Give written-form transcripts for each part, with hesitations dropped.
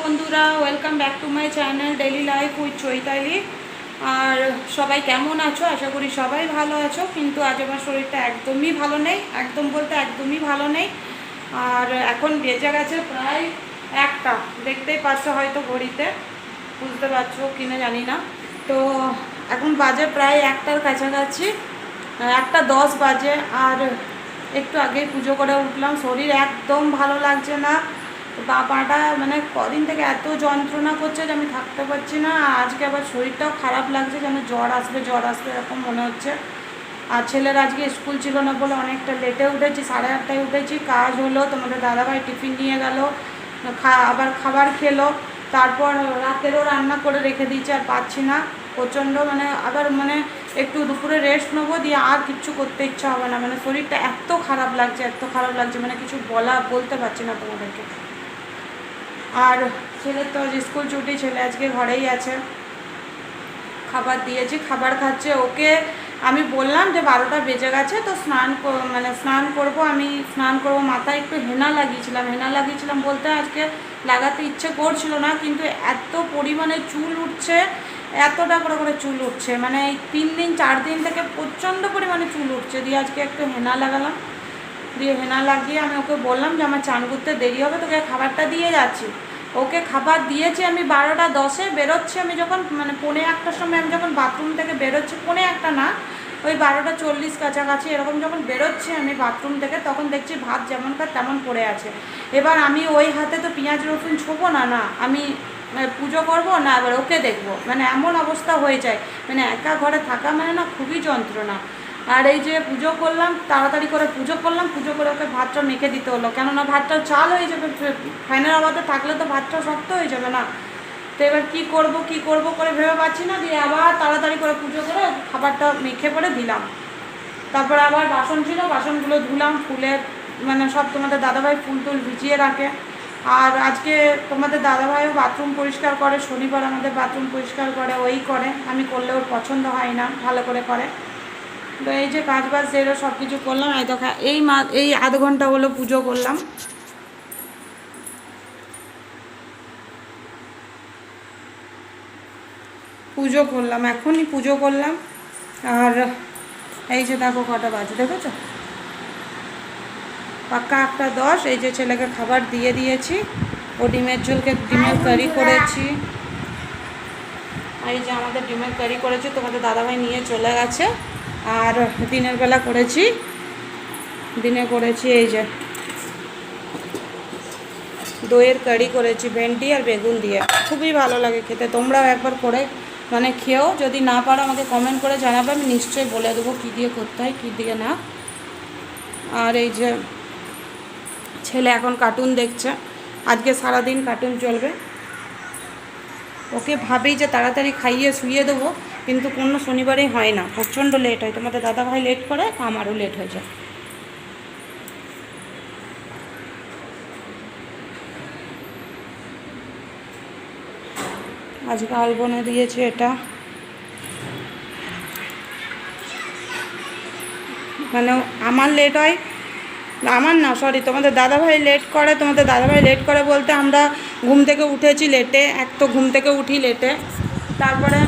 বন্ধুরা, welcome back to my channel daily life with Chaitali. আর সবাই কেমন আছো? আশা করি সবাই ভালো আছো। কিন্তু আজ আমার শরীরটা একদমই ভালো নেই, একদম বলতে একদমই ভালো নেই। আর এখন বেজে গেছে প্রায় একটা, দেখতেই পাচ্ছ হয়তো ঘড়িতে, বুঝতে পারছো কিনা জানি না। তো এখন বাজে প্রায় একটার কাছাকাছি, 1:10 বাজে। আর একটু আগেই পুজো করে উঠলাম, শরীর একদম ভালো লাগছে না। পাটা মানে কদিন থেকে এত যন্ত্রণা করছে যে আমি থাকতে পারছি না। আর আজকে আবার শরীরটাও খারাপ লাগছে, যেন জ্বর আসবে এরকম মনে হচ্ছে। আর ছেলের আজকে স্কুল ছিল না বলে অনেকটা লেটে উঠেছি, 8:30টায় উঠেছি। কাজ হলো, তোমাদের দাদাভাই টিফিন নিয়ে গেল, আবার খাবার খেলো, তারপর রাতেরও রান্না করে রেখে দিয়েছি। আর পাচ্ছি না, প্রচণ্ড আবার একটু দুপুরে রেস্ট নেবো, দিয়ে আর কিচ্ছু করতে ইচ্ছা হবে না। শরীরটা এত খারাপ লাগছে কিছু বলতে পারছি না তোমাদেরকে। আর ছেলের তো স্কুল ছুটি, ছেলে আজকে ঘরেই আছে। খাবার দিয়েছি, খাবার খাচ্ছে। ওকে আমি বললাম যে 12টা বেজে গেছে, তো স্নান করব। আমি স্নান করব, মাথায় একটু হেনা লাগিয়েছিলাম বলতে আজকে লাগাতে ইচ্ছে করছিল না, কিন্তু এত পরিমাণে চুল উঠছে, এতটা করে চুল উঠছে, এই 3 দিন 4 দিন থেকে প্রচণ্ড পরিমাণে চুল উঠছে। দিয়ে আজকে একটু হেনা লাগালাম, দিয়ে হেনা লাগিয়ে আমি ওকে বললাম যে আমার চান করতে দেরি হবে, তোকে খাবারটা দিয়ে যাচ্ছি। ওকে খাবার দিয়েছি আমি 12:10 বেরোচ্ছি। আমি যখন 1:45টার সময় আমি যখন বাথরুম থেকে বেরোচ্ছি, 1:45 না, ওই 12:40 কাছাকাছি এরকম যখন বেরোচ্ছি আমি বাথরুম থেকে, তখন দেখছি ভাত যেমনকার তেমন পড়ে আছে। এবার আমি ওই হাতে তো পেঁয়াজ রসুন ছোবো না, আমি পুজো করব না, এবার ওকে দেখবো, এমন অবস্থা হয়ে যায়। একা ঘরে থাকা না খুবই যন্ত্রণা। আর এই যে পুজো করলাম, তাড়াতাড়ি করে পুজো করলাম, পুজো করে ওকে ভাতটা মেখে দিতে হলো, কেননা ভাতটা চাল হয়ে যাবে, ফ্যানের আওয়াজে থাকলে তো ভাতটা শক্ত হয়ে যাবে না। তো এবার কী করব করে ভেবে পাচ্ছি না। দিয়ে আবার তাড়াতাড়ি করে পুজো করে খাবারটা মেখে পরে দিলাম। তারপরে আবার বাসন ছিল, বাসনগুলো ধুলাম। ফুলের সব তোমাদের দাদাভাই ফুল টুল ভিজিয়ে রাখে। আর আজকে তোমাদের দাদাভাইও বাথরুম পরিষ্কার করে, শনিবার আমাদের বাথরুম পরিষ্কার করে, ওই করে, আমি করলে ওর পছন্দ হয় না, ভালো করে। তো এই যে কাজ বাজ সেরে সব কিছু করলাম। এই আধ ঘন্টা হলো পুজো করলাম। এখনই পুজো করলাম। আর এই যে দেখো কটা বাজে, দেখেছো, পাক্কা 1:10। এই যে ছেলেকে খাবার দিয়ে দিয়েছি, ও ডিমের কারি করেছি। এই যে আমাদের ডিমের কারি করেছি, তোমাদের দাদাভাই নিয়ে চলে গেছে। আর দিনের বেলা দিনে করেছি এই যে দইয়ের কারি করেছি, ভেন্ডি আর বেগুন দিয়ে, খুবই ভালো লাগে খেতে। তোমরাও একবার করে খেয়েও, যদি না পারো আমাকে কমেন্ট করে জানাবে, আমি নিশ্চয়ই বলে দেবো কী দিয়ে করতে হয়, কী দিয়ে না। আর এই যে ছেলে এখন কার্টুন দেখছে, আজকে সারাদিন কার্টুন চলবে। ওকে ভাবি যে তাড়াতাড়ি খাইয়ে শুইয়ে দেবো, কিন্তু কোনো শনিবারেই হয় না, প্রচণ্ড লেট হয়। তোমাদের দাদাভাই লেট করে, আমারও লেট হয়ে যায়। আজকে আলবনে দিয়েছে এটা, আমার লেট হয়, আমার না, সরি, তোমাদের দাদাভাই লেট করে বলতে আমরা ঘুম থেকে উঠেছি লেটে। এক তো ঘুম থেকে উঠি লেটে, তারপরে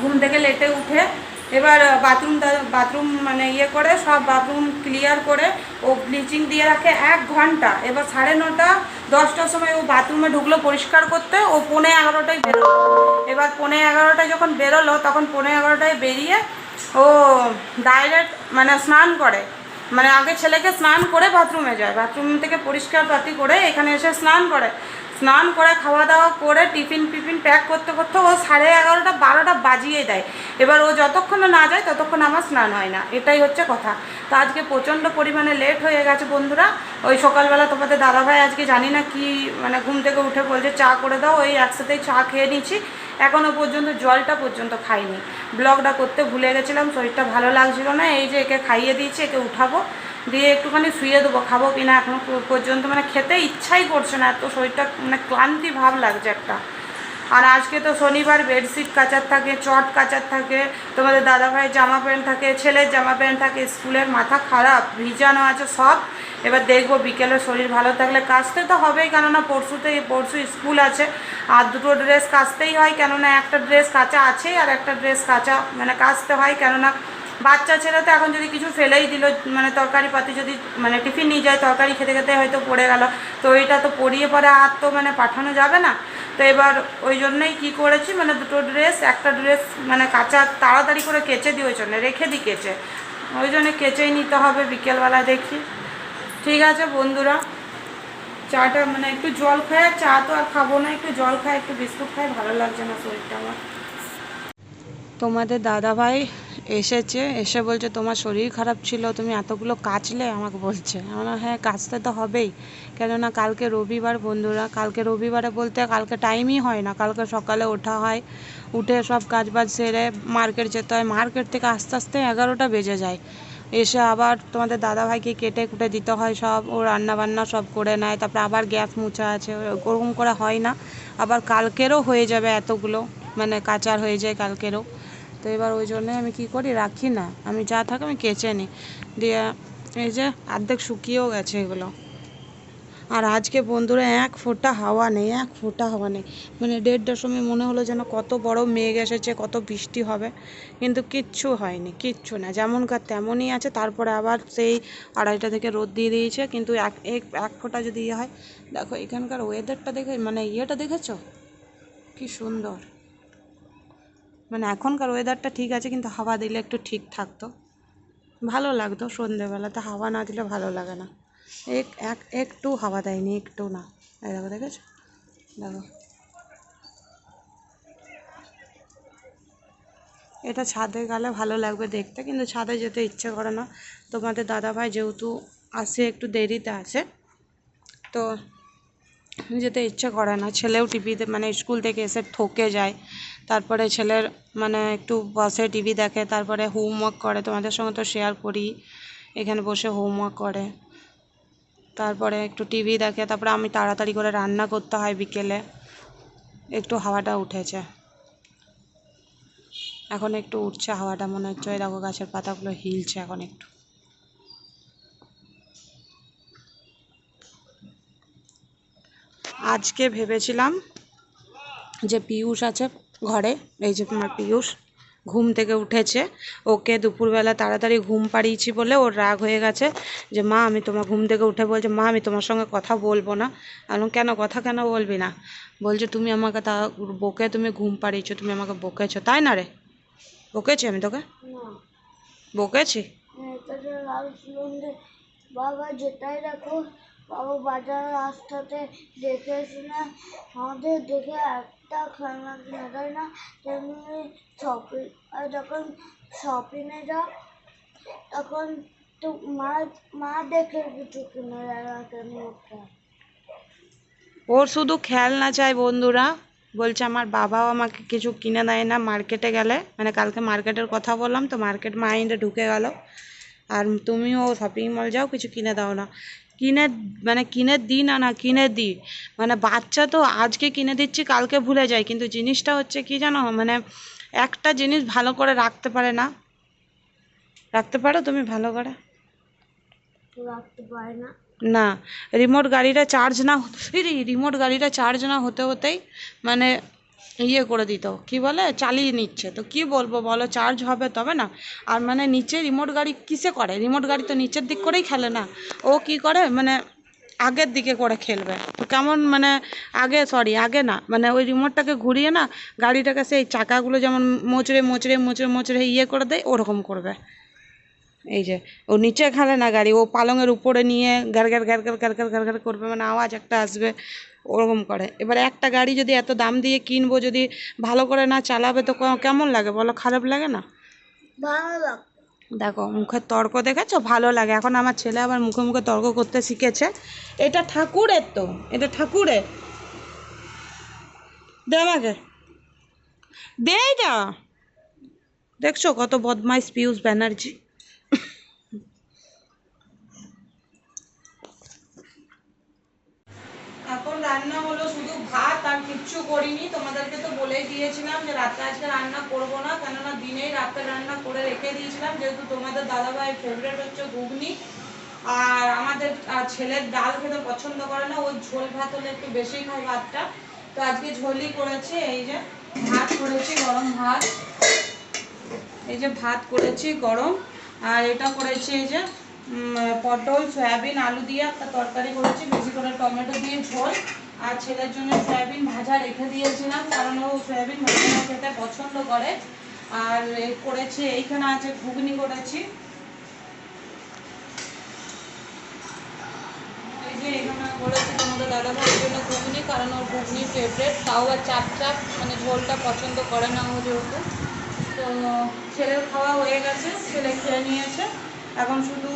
ঘুম থেকে লেটে উঠে এবার বাথরুম ইয়ে করে, সব বাথরুম ক্লিয়ার করে ও ব্লিচিং দিয়ে রাখে 1 ঘন্টা। এবার 9:30 10টার সময় ও বাথরুমে ঢুকলো পরিষ্কার করতে, ও 11:15টায় বেরোলো। এবার 11:15টায় যখন বেরোলো, তখন 11:15টায় বেরিয়ে ও ডাইরেক্ট স্নান করে, আগে ছেলেকে স্নান করে বাথরুমে যায়, বাথরুম থেকে পরিষ্কার পাতি করে এখানে এসে স্নান করে খাওয়া দাওয়া করে টিফিন প্যাক করতে ও 11:30 12টা বাজিয়ে দেয়। এবার ও যতক্ষণ না যায় ততক্ষণ আমার স্নান হয় না, এটাই হচ্ছে কথা। তো আজকে প্রচণ্ড পরিমাণে লেট হয়ে গেছে বন্ধুরা। ওই সকালবেলা তোমাদের দাদাভাই আজকে জানি না কি ঘুম থেকে উঠে বলছে চা করে দাও, ওই একসাথেই চা খেয়ে নিচ্ছি। এখনও পর্যন্ত জলটা পর্যন্ত খাইনি, ব্লগটা করতে ভুলে গেছিলাম, শরীরটা ভালো লাগছিল না। এই যে একে খাইয়ে দিয়েছি, একে উঠাবো, দিয়ে একটুখানি শুয়ে দেবো, খাবো কিনা এখনও পর্যন্ত খেতে ইচ্ছাই করছে না, এত শরীরটা ক্লান্তি ভাব লাগছে একটা। আর আজকে তো শনিবার, বেডশিট কাচার থাকে, চট কাচার থাকে, তোমাদের দাদাভাইয়ের জামা প্যান্ট থাকে, ছেলের জামা প্যান্ট থাকে, স্কুলের মাথা খারাপ, ভিজানো আছে সব। এবার দেখবো বিকেলে শরীর ভালো থাকলে কাচতে তো হবেই, কেননা পরশু স্কুল আছে, আর দুটো ড্রেস কাচতেই হয়, কেননা একটা ড্রেস কাচা আছেই আর একটা ড্রেস কাচা মানে কাচতে হয়, কেননা বাচ্চা ছেলে তো এখন যদি কিছু ফেলেই দিল, মানে তরকারি পাতি যদি মানে টিফিন নিয়ে যায়, তরকারি খেতে খেতে হয়তো পড়ে গেল, তো ওইটা তো পরিয়ে পরে আর তো মানে পাঠানো যাবে না। তো এবার ওই জন্যই কী করেছি, মানে দুটো ড্রেস, একটা ড্রেস মানে কাচা তাড়াতাড়ি করে কেচে দিই, ওই জন্য রেখে দিই কেচে, ওই জন্য কেচেই নিতে হবে বিকেলবেলা দেখি। ঠিক আছে বন্ধুরা, চাটা মানে একটু জল খাই, চা তো আর খাবো না, একটু জল খাই, একটু বিস্কুট খাই, ভালো লাগছে না শরীরটা আমার। তোমাদের দাদাভাই এসেছে, এসে বলছে তোমার শরীর খারাপ ছিল, তুমি এতগুলো কাচলে, আমাকে বলছে। আমরা হ্যাঁ কাচতে তো হবেই, কেননা কালকে রবিবার বন্ধুরা, কালকে রবিবারে বলতে কালকে টাইমই হয় না, কালকে সকালে ওঠা হয়, উঠে সব কাজবাজ সেরে মার্কেট যেতে হয়, মার্কেট থেকে আস্তে আস্তে 11টা বেজে যায়, এসে আবার তোমাদের দাদাভাইকে কেটে কুটে দিতে হয়, সব ও রান্না বান্না সব করে নেয়, তারপরে আবার গ্যাস মুছা আছে, ওরকম করে হয় না, আবার কালকেরও হয়ে যাবে এতগুলো, মানে কাচার হয়ে যায় কালকেরও। তো এবার ওই জন্যে আমি কী করি, রাখি না, আমি যা থাকে আমি কেচে নিই, দিয়ে এই যে অর্ধেক শুকিয়েও গেছে এগুলো। আর আজকে বন্ধুরা এক ফোঁটা হাওয়া নেই, এক ফোঁটা হাওয়া নেই, মানে 1:30টার সময় মনে হলো যেন কত বড় মেঘ এসেছে, কত বৃষ্টি হবে, কিন্তু কিচ্ছু হয়নি, কিচ্ছু না, যেমনকার তেমনই আছে। তারপরে আবার সেই 2:30টা থেকে রোদ দিয়ে দিয়েছে, কিন্তু এক ফোঁটা যদি ইয়ে হয়। দেখো এখানকার ওয়েদারটা দেখে, মানে ইয়েটা দেখেছো কি সুন্দর, মানে এখনকার ওয়েদারটা ঠিক আছে, কিন্তু হাওয়া দিলে একটু ঠিক থাকতো, ভালো লাগতো, সন্ধেবেলাতে হাওয়া না দিলে ভালো লাগে না। একটু হাওয়া দেয়নি, একটু না, এই দেখো দেখেছো, দেখো এটা ছাদে গেলে ভালো লাগবে দেখতে, কিন্তু ছাদে যেতে ইচ্ছে করে না। তোমাদের দাদাভাই যেহেতু আসে একটু দেরিতে আসে, তো যেতে ইচ্ছে করে না, ছেলেও টিভিতে মানে স্কুল থেকে এসে থকে যায়, তারপরে ছেলের মানে একটু বসে টিভি দেখে, তারপরে হোমওয়ার্ক করে, তোমাদের সঙ্গে তো শেয়ার করি, এখানে বসে হোমওয়ার্ক করে, তারপরে একটু টিভি দেখে, তারপরে আমি তাড়াতাড়ি করে রান্না করতে হয় বিকেলে। একটু হাওয়াটা উঠেছে, এখন একটু উঠছে হাওয়াটা, মনে হচ্ছে ওই দেখো গাছের পাতাগুলো হিলছে এখন একটু। আজকে ভেবেছিলাম যে পিয়ুষ আছে ঘরে, এই যে তোমার পিয়ুষ ঘুম থেকে উঠেছে, ওকে দুপুরবেলা তাড়াতাড়ি ঘুম পাড়িয়েছি বলে ওর রাগ হয়ে গেছে, যে মা আমি তোমার ঘুম থেকে উঠে বলছে মা আমি তোমার সঙ্গে কথা বলবো না। আমি কেন, কথা কেন বলবি না? বলছে তুমি আমাকে তা বকে তুমি ঘুম পাড়িয়েছো, তুমি আমাকে বকেছো, তাই না রে? বকেছি আমি তোকে? বকেছি? বাবা যেটাই দেখো, বাবা বাজার রাস্তাতে দেখে শুনে আমাদের দেখে একটা খেলনা কিনে দেয় না, তেমনি শপিং, আর যখন শপিংয়ে যাও তখন তো মা মা দেখে কিছু কিনে দেয় না তেমনি একটা। ওর শুধু খেলনা চাই বন্ধুরা, বলছে আমার বাবাও আমাকে কিছু কিনে দেয় না মার্কেটে গেলে, মানে কালকে মার্কেটের কথা বললাম তো, মার্কেট মাইন্ডে ঢুকে গেল, আর তুমিও শপিং মল যাও কিছু কিনে দাও না। কিনে মানে কিনে দিই না, না কিনে দিই, মানে বাচ্চা তো আজকে কিনে দিচ্ছি কালকে ভুলে যায়, কিন্তু জিনিসটা হচ্ছে কি জানো, মানে একটা জিনিস ভালো করে রাখতে পারে না। রাখতে পারো তুমি ভালো করে? রাখতে পারে না। না, রিমোট গাড়িটা চার্জ না, রিমোট গাড়িটা চার্জ না হতে হতেই মানে ইয়ে করে দিত, কি বলে চালিয়ে নিচ্ছে, তো কি বলবো বলো, চার্জ হবে তবে না। আর মানে নিচে রিমোট গাড়ি কিসে করে, রিমোট গাড়ি তো নিচের দিক করেই খেলে না, ও কি করে মানে আগের দিকে করে খেলবে, তো কেমন মানে আগে না, মানে ওই রিমোটটাকে ঘুরিয়ে না গাড়িটাকে সেই চাকাগুলো যেমন মোচড়ে মোচড়ে মোচড়ে মোচড়ে ইয়ে করে দেয়, ওরকম করবে। এই যে ও নিচে খেলে না গাড়ি, ও পালঙের উপরে নিয়ে গ্যার গ্যার গ্যার গ্যার গ্যার গ্যার গ্যার গ্যার করবে, মানে আওয়াজ একটা আসবে, ওরকম করে। এবার একটা গাড়ি যদি এত দাম দিয়ে কিনবো, যদি ভালো করে না চালাবে তো কেমন লাগে বলো, খারাপ লাগে না? ভালো লাগে। দেখো মুখের তর্ক দেখেছো, ভালো লাগে। এখন আমার ছেলে আবার মুখে মুখে তর্ক করতে শিখেছে, এটা ঠাকুরের, তো এটা ঠাকুরের, দে আমাকে, দে এটা। দেখছো কত বদমাইশ পিয়ুষ ব্যানার্জি। এখন রান্না হলো শুধু ভাত, আর কিচ্ছু করিনি, তোমাদেরকে তো বলেই দিয়েছিলাম যে রাতে আজকে রান্না করবো না, কেননা দিনেই রাতে রান্না করে রেখে দিয়েছিলাম, যেহেতু তোমাদের দাদাভাইয়ের ফেভারিট হচ্ছে ঘুগনি, আর আমাদের ছেলের ডাল খেতে পছন্দ করে না, ও ঝোল ভাত হলে একটু বেশি খায় ভাতটা। তো আজকে ঝোলই করেছি, এই যে ভাত করেছি, গরম ভাত, এই যে ভাত করেছি গরম। আর এটা করেছি এই যে পটল সয়াবিন আলু দিয়ে একটা তরকারি করেছি, বেশি করে টমেটো দিয়ে ঝোল। আর ছেলের জন্য সয়াবিন ভাজা রেখে দিয়েছিলাম, কারণ ও সয়াবিন ভাজা খেতে পছন্দ করে। আর করেছি এইখানে আছে ঘুগনি করেছি, এই যে এখানে করেছি তোমাদের দাদাভাইয়ের জন্য ঘুগনি, কারণ ওর ঘুগনি ফেভারেট, তাও আর চাপ চাপ, মানে ঝোলটা পছন্দ করে না ও যেহেতু। তো ছেলের খাওয়া হয়ে গেছে, ছেলে খেয়ে নিয়েছে, এখন শুধু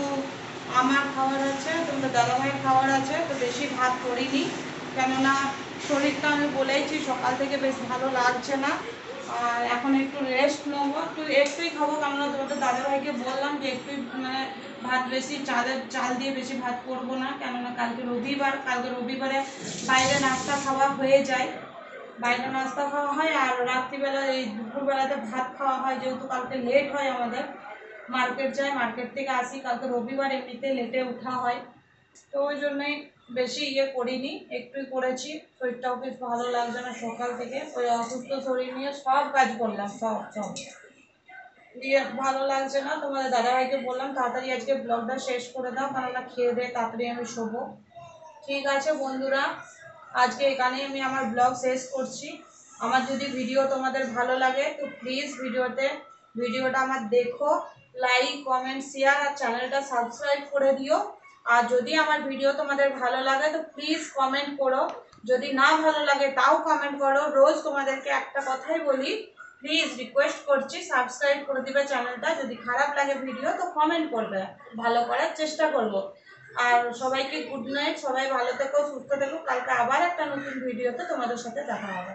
আমার খাওয়ার আছে, তোমাদের দাদাভাইয়ের খাওয়ার আছে। তো বেশি ভাত করিনি, কেননা শরীরটা আমি বলেইছি সকাল থেকে বেশ ভালো লাগছে না। আর এখন একটু রেস্ট নেবো, একটুই খাবো, কেননা তোমাদের দাদাভাইকে বললাম যে একটুই মানে ভাত বেশি চাল দিয়ে বেশি ভাত করবো না, কেননা কালকে রবিবারে বাইরে নাস্তা খাওয়া হয়ে যায়, বাইরে নাস্তা খাওয়া হয়। আর রাত্রিবেলা এই দুপুরবেলাতে ভাত খাওয়া হয়, যেহেতু কালকে লেট হয় আমাদের, মার্কেট যাই, মার্কেট থেকে আসি, কালকে রবিবার এমনিতে লেটে উঠা হয়। তো ওই জন্যই বেশি করিনি, একটুই করেছি। শরীরটাও বেশ ভালো লাগছে না সকাল থেকে, ওই অসুস্থ শরীর নিয়ে সব কাজ করলাম, সব সব দিয়ে ভালো লাগছে না। তোমাদের দাদাভাইকে বললাম তাড়াতাড়ি আজকে ব্লগটা শেষ করে দাও, কেননা খেয়ে দিয়ে তাড়াতাড়ি আমি শোবো। ঠিক আছে বন্ধুরা, আজকে এখানেই আমি আমার ব্লগ শেষ করছি। আমার যদি ভিডিও তোমাদের ভালো লাগে তো প্লিজ ভিডিওটা আমার দেখো, লাইক কমেন্ট শেয়ার আর চ্যানেলটা সাবস্ক্রাইব করে দিও। আর যদি আমার ভিডিও তোমাদের ভালো লাগে তো প্লিজ কমেন্ট করো, যদি না ভালো লাগে তাও কমেন্ট করো। রোজ তোমাদেরকে একটা কথাই বলি, প্লিজ রিকোয়েস্ট করছি সাবস্ক্রাইব করে দিবে চ্যানেলটা। যদি খারাপ লাগে ভিডিও তো কমেন্ট করবে, ভালো করার চেষ্টা করব। আর সবাইকে গুড নাইট, সবাই ভালো থেকো, সুস্থ থেকো, কালকে আবার একটা নতুন ভিডিওতে তোমাদের সাথে দেখা হবে।